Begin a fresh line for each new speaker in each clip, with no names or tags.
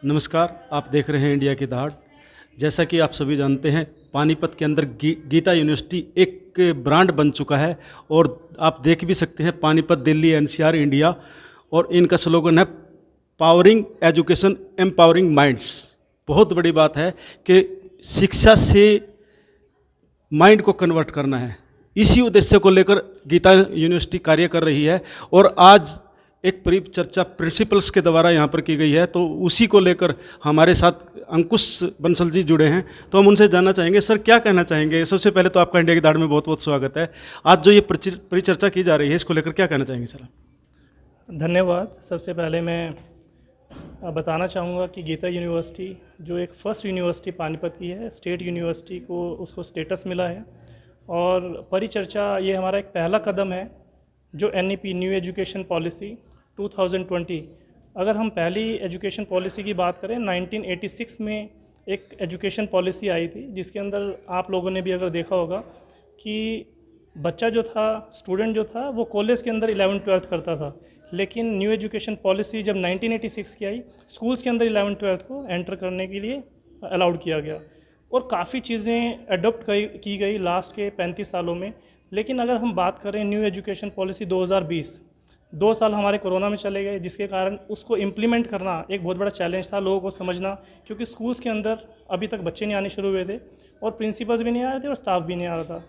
नमस्कार, आप देख रहे हैं इंडिया की दहाड़। जैसा कि आप सभी जानते हैं, पानीपत के अंदर गीता यूनिवर्सिटी एक ब्रांड बन चुका है और आप देख भी सकते हैं पानीपत, दिल्ली, एनसीआर, इंडिया। और इनका स्लोगन है पावरिंग एजुकेशन एम्पावरिंग माइंड्स। बहुत बड़ी बात है कि शिक्षा से माइंड को कन्वर्ट करना है। इसी उद्देश्य को लेकर गीता यूनिवर्सिटी कार्य कर रही है और आज एक परिचर्चा प्रिंसिपल्स के द्वारा यहाँ पर की गई है, तो उसी को लेकर हमारे साथ अंकुश बंसल जी जुड़े हैं। तो हम उनसे जानना चाहेंगे, सर क्या कहना चाहेंगे। सबसे पहले तो आपका इंडिया की दाढ़ में बहुत बहुत स्वागत है। आज जो ये परिचर्चा की जा रही है, इसको लेकर क्या कहना चाहेंगे सर।
धन्यवाद। सबसे पहले मैं बताना चाहूँगा कि गीता यूनिवर्सिटी जो एक फ़र्स्ट यूनिवर्सिटी पानीपत की है, स्टेट यूनिवर्सिटी को उसको स्टेटस मिला है और परिचर्चा ये हमारा एक पहला कदम है जो NEP न्यू एजुकेशन पॉलिसी 2020। अगर हम पहली एजुकेशन पॉलिसी की बात करें, 1986 में एक एजुकेशन पॉलिसी आई थी जिसके अंदर आप लोगों ने भी अगर देखा होगा कि बच्चा जो था, स्टूडेंट जो था, वो कॉलेज के अंदर 11th-12th करता था। लेकिन न्यू एजुकेशन पॉलिसी जब 1986 की आई, स्कूल्स के अंदर 11th-12th को एंटर करने के लिए अलाउड किया गया और काफ़ी चीज़ें अडोप्ट की गई लास्ट के 35 सालों में। लेकिन अगर हम बात करें न्यू एजुकेशन पॉलिसी 2020, 2 साल हमारे कोरोना में चले गए, जिसके कारण उसको इम्प्लीमेंट करना एक बहुत बड़ा चैलेंज था लोगों को समझना, क्योंकि स्कूल्स के अंदर अभी तक बच्चे नहीं आने शुरू हुए थे और प्रिंसिपल्स भी नहीं आ रहे थे और स्टाफ भी नहीं आ रहा था।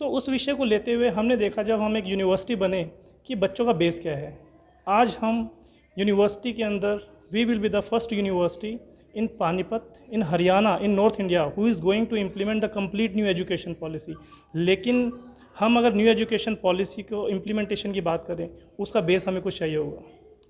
तो उस विषय को लेते हुए हमने देखा, जब हम एक यूनिवर्सिटी बने, कि बच्चों का बेस क्या है। आज हम यूनिवर्सिटी के अंदर we will be the first university in Panipat, in Haryana, in north India who is going to implement the complete new education policy. लेकिन हम अगर न्यू एजुकेशन पॉलिसी को इम्प्लीमेंटेशन की बात करें, उसका बेस हमें कुछ चाहिए होगा।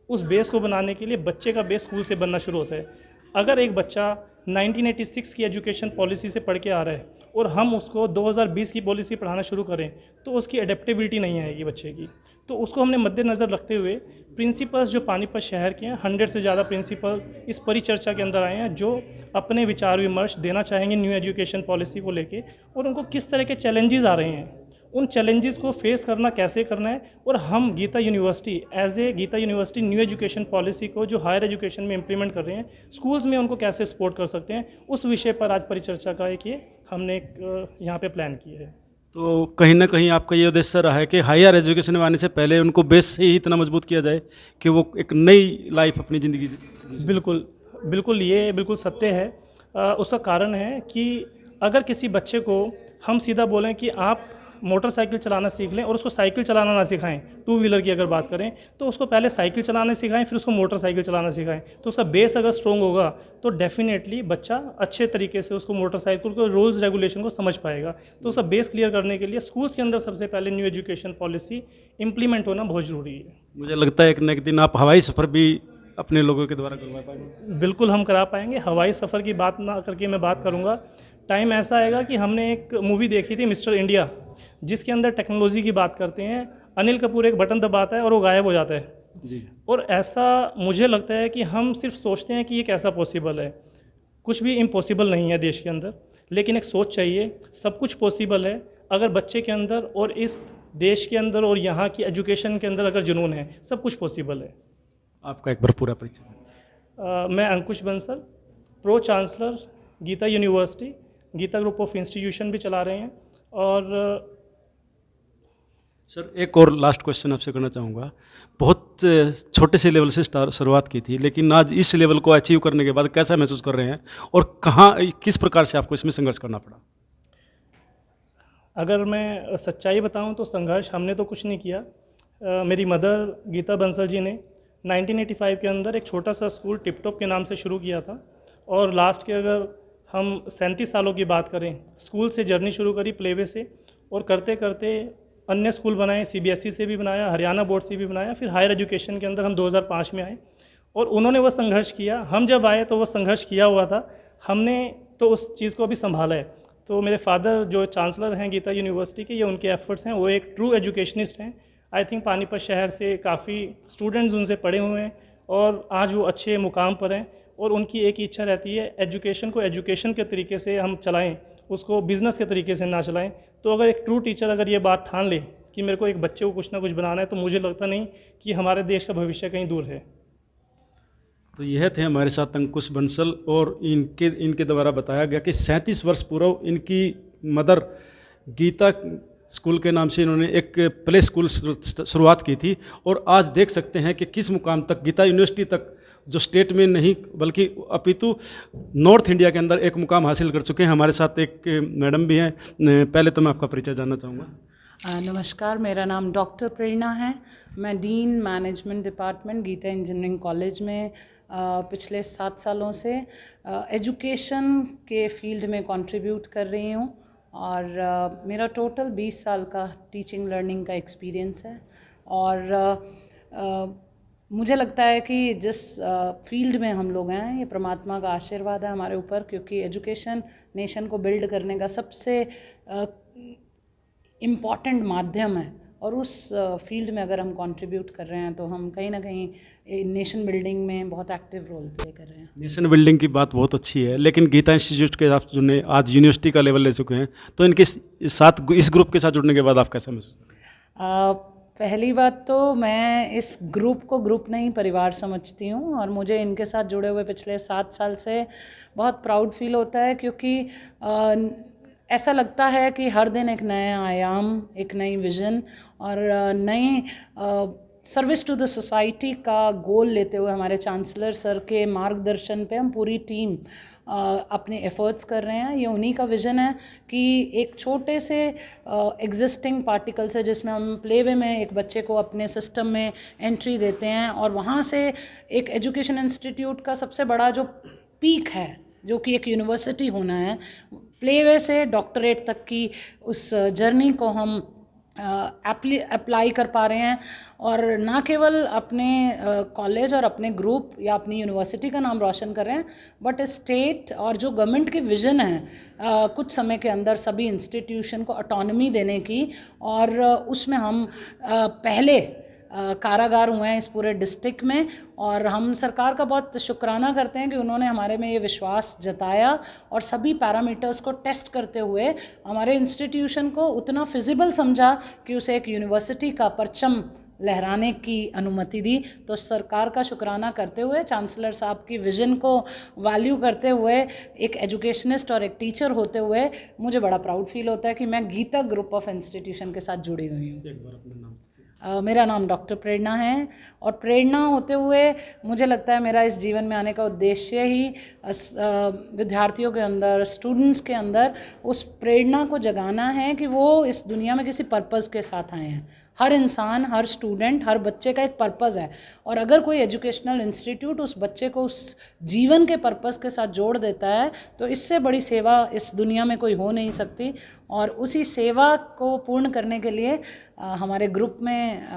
उस बेस को बनाने के लिए बच्चे का बेस स्कूल से बनना शुरू होता है। अगर एक बच्चा 1986 की एजुकेशन पॉलिसी से पढ़ के आ रहा है और हम उसको 2020 की पॉलिसी पढ़ाना शुरू करें, तो उसकी एडेप्टेबिलिटी नहीं आएगी बच्चे की। तो उसको हमने मद्देनज़र रखते हुए प्रिंसिपल्स जो पानीपत शहर के हैं, 100 से ज़्यादा प्रिंसिपल इस परिचर्चा के अंदर आए हैं, जो अपने विचार विमर्श देना चाहेंगे न्यू एजुकेशन पॉलिसी को लेके और उनको किस तरह के चैलेंजेस आ रहे हैं, उन चैलेंजेस को फेस करना कैसे करना है। और हम Geeta university as a Geeta university new education policy को जो हायर एजुकेशन में इम्प्लीमेंट कर रहे हैं, स्कूल्स में उनको कैसे सपोर्ट कर सकते हैं, उस विषय पर आज परिचर्चा का एक ये हमने एक यहाँ पे प्लान किया है।
तो कहीं ना कहीं आपका ये उद्देश्य रहा है कि हायर एजुकेशन में आने से पहले उनको बेस से ही इतना मजबूत किया जाए कि वो एक नई लाइफ अपनी ज़िंदगी।
बिल्कुल बिल्कुल, ये बिल्कुल सत्य है। उसका कारण है कि अगर किसी बच्चे को हम सीधा बोलें कि आप मोटरसाइकिल चलाना सीख लें और उसको साइकिल चलाना ना सिखाएं, 2 व्हीलर की अगर बात करें, तो उसको पहले साइकिल चलाना सिखाएं, फिर उसको मोटरसाइकिल चलाना सिखाएं, तो उसका बेस अगर स्ट्रॉन्ग होगा तो डेफिनेटली बच्चा अच्छे तरीके से उसको मोटरसाइकिल को रूल्स रेगुलेशन को समझ पाएगा। तो उसका बेस क्लियर करने के लिए स्कूल्स के अंदर सबसे पहले न्यू एजुकेशन पॉलिसी इम्प्लीमेंट होना बहुत ज़रूरी है।
मुझे लगता है एक न एक दिन आप हवाई सफ़र भी अपने लोगों के द्वारा करवा पाएंगे।
बिल्कुल हम करा पाएंगे। हवाई सफ़र की बात ना करके मैं बात करूँगा, टाइम ऐसा आएगा कि हमने एक मूवी देखी थी मिस्टर इंडिया, जिसके अंदर टेक्नोलॉजी की बात करते हैं। अनिल कपूर एक बटन दबाता है और वो गायब हो जाता है
जी।
और ऐसा मुझे लगता है कि हम सिर्फ सोचते हैं कि ये कैसा पॉसिबल है। कुछ भी इम्पॉसिबल नहीं है देश के अंदर, लेकिन एक सोच चाहिए। सब कुछ पॉसिबल है अगर बच्चे के अंदर और इस देश के अंदर और यहाँ की एजुकेशन के अंदर अगर जुनून है, सब कुछ पॉसिबल है।
आपका एक बार पूरा परिचय।
मैं Ankush Bansal, pro chancellor Geeta university, Geeta group of institution भी चला रहे हैं। और
सर एक और लास्ट क्वेश्चन आपसे करना चाहूँगा। बहुत छोटे से लेवल से शुरुआत की थी, लेकिन आज इस लेवल को अचीव करने के बाद कैसा महसूस कर रहे हैं और कहाँ, किस प्रकार से आपको इसमें संघर्ष करना पड़ा।
अगर मैं सच्चाई बताऊं तो संघर्ष हमने तो कुछ नहीं किया। मेरी मदर गीता बंसल जी ने 1985 के अंदर एक छोटा सा स्कूल टिपटॉप के नाम से शुरू किया था और लास्ट के अगर हम 37 सालों की बात करें, स्कूल से जर्नी शुरू करी प्लेवे से और करते करते अन्य स्कूल बनाए, CBSE से भी बनाया, हरियाणा बोर्ड से भी बनाया, फिर हायर एजुकेशन के अंदर हम 2005 में आए और उन्होंने वो संघर्ष किया। हम जब आए तो वो संघर्ष किया हुआ था, हमने तो उस चीज़ को अभी संभाला है। तो मेरे फादर जो चांसलर हैं गीता यूनिवर्सिटी के, ये उनके एफर्ट्स हैं, वो एक ट्रू एजुकेशनिस्ट हैं। आई थिंक पानीपत शहर से काफ़ी स्टूडेंट्स उनसे पढ़े हुए हैं और आज वो अच्छे मुकाम पर हैं और उनकी एक ही इच्छा रहती है, एजुकेशन को एजुकेशन के तरीके से हम चलाएं, उसको बिज़नेस के तरीके से ना चलाएं। तो अगर एक ट्रू टीचर अगर ये बात ठान ले कि मेरे को एक बच्चे को कुछ ना कुछ बनाना है, तो मुझे लगता नहीं कि हमारे देश का भविष्य कहीं दूर है।
तो यह थे हमारे साथ अंकुश बंसल, और इनके द्वारा बताया गया कि 37 वर्ष पूर्व इनकी मदर गीता स्कूल के नाम से इन्होंने एक प्ले स्कूल शुरुआत की थी, और आज देख सकते हैं कि किस मुकाम तक, गीता यूनिवर्सिटी तक, जो स्टेट में नहीं बल्कि अपितु नॉर्थ इंडिया के अंदर एक मुकाम हासिल कर चुके हैं। हमारे साथ एक मैडम भी हैं, पहले तो मैं आपका परिचय जानना चाहूँगा।
नमस्कार, मेरा नाम डॉक्टर प्रेरणा है। मैं dean management department Geeta engineering college में पिछले 7 सालों से एजुकेशन के फील्ड में कंट्रीब्यूट कर रही हूँ, और मेरा टोटल 20 साल का टीचिंग लर्निंग का एक्सपीरियंस है। और मुझे लगता है कि जिस फील्ड में हम लोग हैं, ये परमात्मा का आशीर्वाद है हमारे ऊपर, क्योंकि एजुकेशन नेशन को बिल्ड करने का सबसे इम्पॉर्टेंट माध्यम है, और उस फील्ड में अगर हम कंट्रीब्यूट कर रहे हैं तो हम कहीं ना कहीं नेशन बिल्डिंग में बहुत एक्टिव रोल प्ले कर रहे हैं।
नेशन बिल्डिंग की बात बहुत अच्छी है, लेकिन गीता इंस्टीट्यूट के आप जुड़ने, आज यूनिवर्सिटी का लेवल ले चुके हैं, तो इनके साथ, इस ग्रुप के साथ जुड़ने के बाद आप कैसा महसूस?
पहली बात तो मैं इस ग्रुप को ग्रुप नहीं, परिवार समझती हूँ, और मुझे इनके साथ जुड़े हुए पिछले 7 साल से बहुत प्राउड फील होता है, क्योंकि ऐसा लगता है कि हर दिन एक नया आयाम, एक नई विज़न और नई सर्विस टू द सोसाइटी का गोल लेते हुए हमारे चांसलर सर के मार्गदर्शन पे हम पूरी टीम अपने एफ़र्ट्स कर रहे हैं। ये उन्हीं का विज़न है कि एक छोटे से एग्जिस्टिंग पार्टिकल से, जिसमें हम प्लेवे में एक बच्चे को अपने सिस्टम में एंट्री देते हैं, और वहाँ से एक एजुकेशन इंस्टीट्यूट का सबसे बड़ा जो पीक है, जो कि एक यूनिवर्सिटी होना है, प्लेवे से डॉक्टरेट तक की उस जर्नी को हम अप्लाई कर पा रहे हैं, और ना केवल अपने कॉलेज और अपने ग्रुप या अपनी यूनिवर्सिटी का नाम रोशन कर रहे हैं, बट स्टेट और जो गवर्नमेंट की विज़न है कुछ समय के अंदर सभी इंस्टीट्यूशन को ऑटोनॉमी देने की, और उसमें हम पहले कारागार हुए हैं इस पूरे डिस्ट्रिक्ट में, और हम सरकार का बहुत शुक्राना करते हैं कि उन्होंने हमारे में ये विश्वास जताया, और सभी पैरामीटर्स को टेस्ट करते हुए हमारे इंस्टीट्यूशन को उतना फिजिबल समझा कि उसे एक यूनिवर्सिटी का परचम लहराने की अनुमति दी। तो सरकार का शुक्राना करते हुए, चांसलर साहब की विज़न को वैल्यू करते हुए, एक एजुकेशनिस्ट और एक टीचर होते हुए मुझे बड़ा प्राउड फील होता है कि मैं गीता ग्रुप ऑफ इंस्टीट्यूशन के साथ जुड़ी हुई हूँ। मेरा नाम डॉक्टर प्रेरणा है, और प्रेरणा होते हुए मुझे लगता है मेरा इस जीवन में आने का उद्देश्य ही विद्यार्थियों के अंदर, स्टूडेंट्स के अंदर उस प्रेरणा को जगाना है कि वो इस दुनिया में किसी पर्पज़ के साथ आए हैं। हर इंसान, हर स्टूडेंट, हर बच्चे का एक पर्पज़ है, और अगर कोई एजुकेशनल इंस्टीट्यूट उस बच्चे को उस जीवन के पर्पज़ के साथ जोड़ देता है, तो इससे बड़ी सेवा इस दुनिया में कोई हो नहीं सकती। और उसी सेवा को पूर्ण करने के लिए हमारे ग्रुप में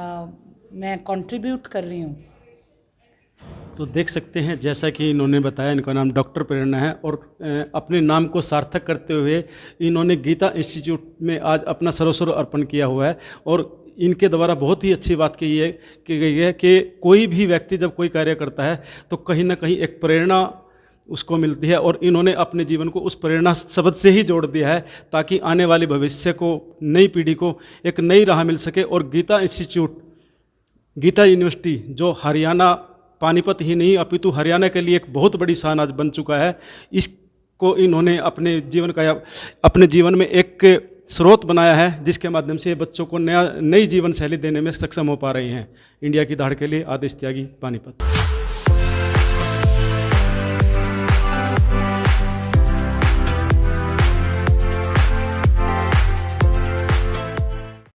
मैं कंट्रीब्यूट कर रही हूँ।
तो देख सकते हैं, जैसा कि इन्होंने बताया, इनका नाम डॉक्टर प्रेरणा है, और अपने नाम को सार्थक करते हुए इन्होंने गीता इंस्टीट्यूट में आज अपना सर्वस्व अर्पण किया हुआ है। और इनके द्वारा बहुत ही अच्छी बात की गई है कि कोई भी व्यक्ति जब कोई कार्य करता है तो कहीं ना कहीं एक प्रेरणा उसको मिलती है, और इन्होंने अपने जीवन को उस प्रेरणा शब्द से ही जोड़ दिया है, ताकि आने वाले भविष्य को, नई पीढ़ी को एक नई राह मिल सके। और गीता इंस्टीट्यूट, गीता यूनिवर्सिटी, जो हरियाणा, पानीपत ही नहीं अपितु हरियाणा के लिए एक बहुत बड़ी शान आज बन चुका है, इसको इन्होंने अपने जीवन में एक स्रोत बनाया है, जिसके माध्यम से बच्चों को नई जीवन शैली देने में सक्षम हो पा रही हैं। इंडिया की दहाड़ के लिए आदेश त्यागी, पानीपत।